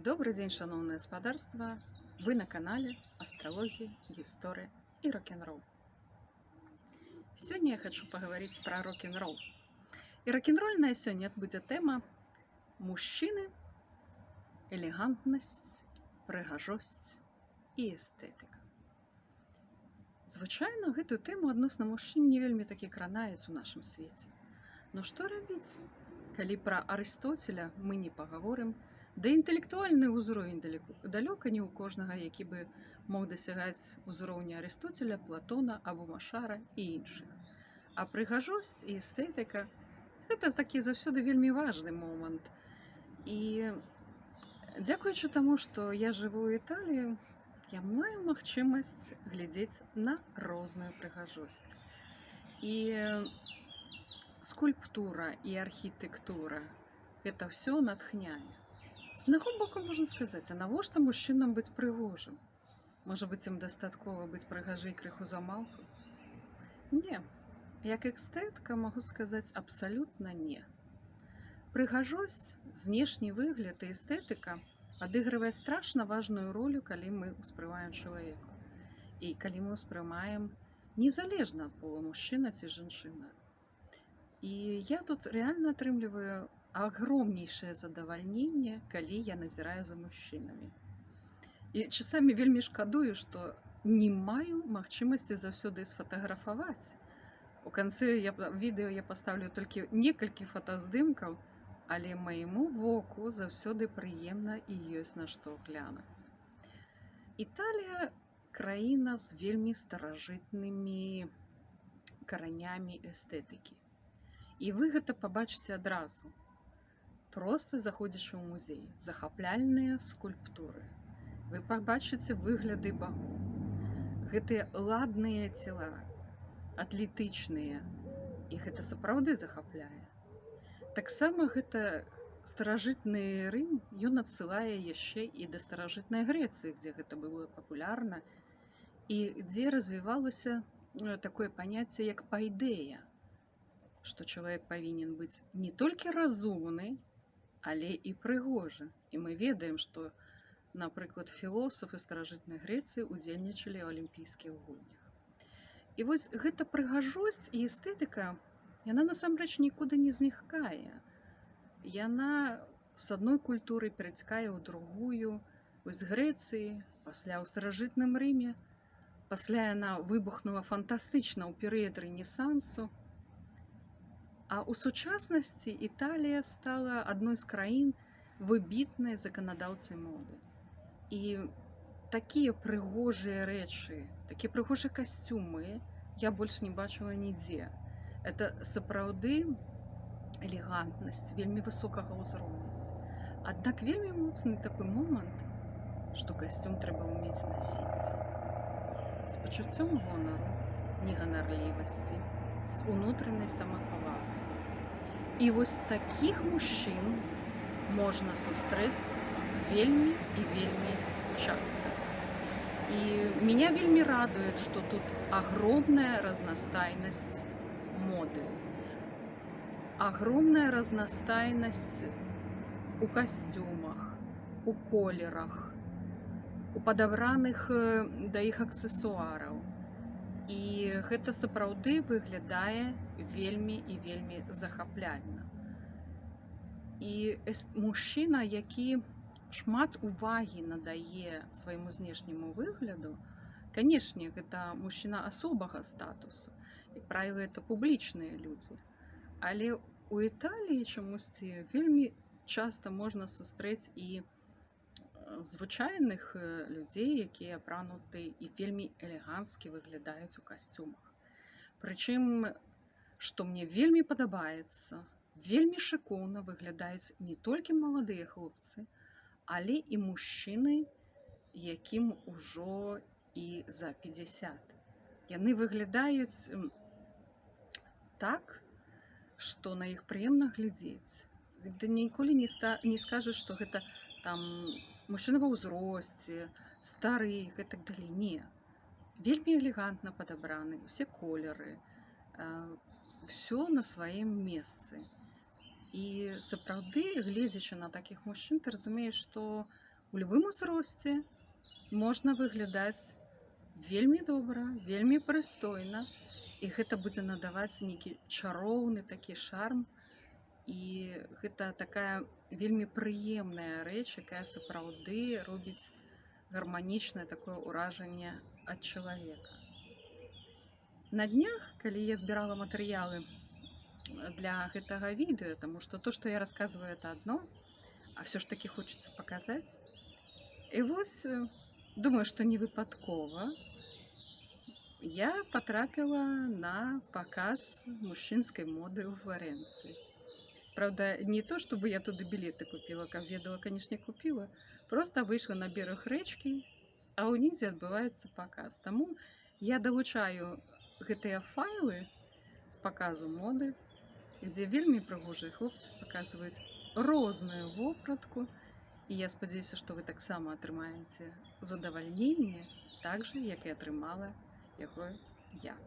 Добрый день, шановное господарство! Вы на канале Астрология, История и рок-н-ролл. Сегодня я хочу поговорить про рок-н-ролл. И рок-н-ролльная сегодня будет тема мужчины, элегантность, прыгажосць і эстэтыка. Звычайна гэтую тэму адносна мужчын не вельмі такі кранаюць у нашым свеце. Но што рабіць, калі пра Арыстоцеля мы не пагаворым, да інтэлектуальны ўзровень далёка не ў кожнага, які бы мог дасягаць узроўня Арыстоцеля, Платона або Машара і іншых. А прыгажосць і эстэтыка – гэта такі заўсёды вельмі важны момант. І дзякуючы таму, што я жыву ў Італіі, я маю магчымасць глядзець на розную прыгажосць. І скульптура і архітэктура – гэта ўсё натхняе. З аднаго боку можна сказаць, а навошта мужчынам быць прыгожым? Можа быць, ім дастаткова быць прыгажэй крыху замалку? Не, як эстэтка магу сказаць абсалютна не. Прыгажосць, знешні выгляд і эстэтыка адыгрывае страшна важную ролю, калі мы ўспрымаем чалавека. І калі мы ўспрымаем незалежна ад пола мужчына ці жанчына. І я тут рэальна атрымліваю агромнейшае задавальненне, калі я назіраю за мужчынамі. І часамі вельмі шкадую, што не маю магчымасці заўсёды сфатаграфаваць. У канцы відэо я паставлю толькі некалькі фотаздымкаў, але майму воку заўсёды прыемна і ёсць на што глянуць. Італія – краіна з вельмі старажытнымі каранямі эстэтыкі. І вы гэта пабачыце адразу. Проста заходзячы ў музей, захапляльныя скульптуры. Вы пабачыце выгляды багоў. Гэтыя ладныя цела, атлетычныя, і гэта сапраўды захапляе. Таксама гэта старажытны Рым, ён адсылае яшчэ і да старажытнай Грэцыі, дзе гэта было папулярна, і дзе развівалася такое паняцце, як пайдэя, што чалавек павінен быць не толькі разумны, але і прыгожы. І мы ведаем, што, напрыклад, філосафы старажытнай Грэцыі удзельнічалі ў алімпійскіх гульнях. І вось гэта прыгажосць і эстэтыка, яна насамрэч нікуды не знікае. Яна з адной культуры перацякае ў другую, з Грэцыі, пасля ў старажытным Рыме, пасля яна выбухнула фантастычна ў перыяд рэнесансу. А ў сучаснасці Італія стала адной з краін выбітнай заканадаўцай моды. І такія прыгожыя рэчы, такія прыгожыя касцюмы я больш не бачыла нідзе. Это сапраўды элегантнасць вельмі высокага ўзроўню. Аднак вельмі моцны такой момант, што касцюм трэба ўмець насіць. З пачуццём гонару, неганарлівасці, з унутранай самапавагай. І вось такіх мужчын можна сустрэць вельмі і вельмі часта. І меня вельмі радует, што тут агромная разнастайнасць моды. Агромная разнастайнасць у касцюмах, у колерах, у падабраных да іх аксесуараў. І гэта сапраўды выглядае вельмі і вельмі захапляльна. І мужчына, які шмат увагі надае свайму знешняму выгляду, канешне, гэта мужчына асобага статусу, і правіла гэта публічныя людзі. Але ў Італіі чамусьці вельмі часта можна сустрэць і звычайных людзей, якія апрануты і вельмі элегантскі выглядаюць у касцюмах. Прычым, што мне вельмі падабаецца, вельмі шыкоўна выглядаюць не толькі маладыя хлопцы, але і мужчыны, якім ужо і за 50. Яны выглядаюць так, што на іх прыемна глядзець. Ты ніколі не скажаш, што гэта там мужчына ва ўзросце, стары і так далей. Не. Вельмі элегантна падабраны, усе колеры, ўсё на сваім месцы. І сапраўды, гледзячы на такіх мужчын, ты разумееш, што У любым узросце можна выглядаць вельмі добра, вельмі прыстойна, і гэта будзе надаваць нейкі чароўны такі шарм, і гэта такая вельмі прыемная рэч, якая сапраўды робіць гарманічнае такое ўражанне ад чалавека. На днях, калі я збірала матэрыялы для гэтага відэа, таму што то, што я расказваю, это адно, а все ж таки хочется паказаць. І вось думаю, што не выпадкова я потрапіла на паказ мужчынскай моды ў Фларэнцыі. Правда, не то, чтобы я туды білеты купіла, каб ведала, канешне, купіла. Проста выйшла на бераг рэчкі, а ўнізе адбываецца паказ. Таму я далучаю гэтыя файлы з паказу моды, дзе вельмі прыгожыя хлопцы паказваюць розную вопратку. І я спадзяюся, што вы таксама атрымаеце задавальненне, так жа, як і атрымала яго я.